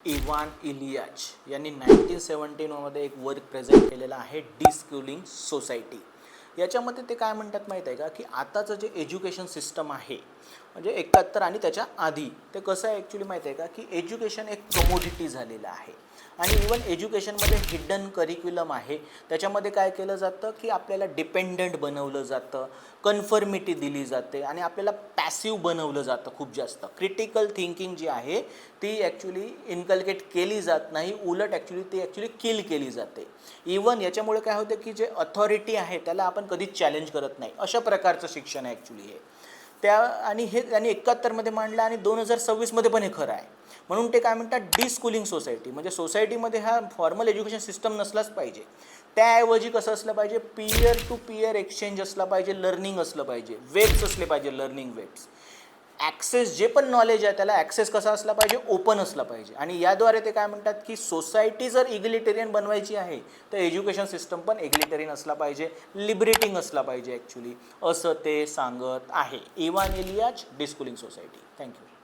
Evan इलियाच यांनी 1971 मध्ये एक वर्क प्रेझेंट केलेला आहे, डिस्कूलिंग सोसायटी. याच्यामध्ये ते काय म्हणतात माहीत आहे का, की आताचं जे एज्युकेशन सिस्टम आहे म्हणजे 71 आणि त्याच्या आधी ते कसं आहे ॲक्च्युली माहीत आहे का, की एज्युकेशन एक कमोडिटी झालेलं आहे. आणि इवन एज्युकेशनमध्ये हिडन करिक्युलम आहे, त्याच्यामध्ये काय केलं जातं की आपल्याला डिपेंडंट बनवलं जातं, कन्फर्मिटी दिली जाते आणि आपल्याला पॅसिव्ह बनवलं जातं. खूप जास्त क्रिटिकल थिंकिंग जी आहे ती ॲक्च्युली इन्कल्केट केली जात नाही, उलट ती किल केली जाते. इवन याच्यामुळे काय होतं की जे अथॉरिटी आहे त्याला आपण कधीच चॅलेंज करत नाही, अशा प्रकारचं शिक्षण आहे ॲक्च्युली हे. आणि हे त्यांनी 71 मांडलं आणि 2026 पण हे खरं आहे. म्हणून ते काय म्हणतात, डिस्कूलिंग सोसायटी. म्हणजे सोसायटीमध्ये हा फॉर्मल एज्युकेशन सिस्टम नसलाच पाहिजे, त्याऐवजी कसं असलं पाहिजे, पीयर टू पीयर एक्सचेंज असला पाहिजे, लर्निंग असलं पाहिजे, वेब्स असले पाहिजे, लर्निंग वेब्स. ॲक्सेस जे पण नॉलेज आहे त्याला ॲक्सेस कसा असला पाहिजे, ओपन असला पाहिजे. आणि याद्वारे ते काय म्हणतात की सोसायटी जर इग्लिटेरियन बनवायची आहे तर एज्युकेशन सिस्टम पण इग्लिटेरियन असला पाहिजे, लिबरेटिंग असला पाहिजे ॲक्च्युली, असं ते सांगत आहे. Ivan Illich, deschooling society. Thank you.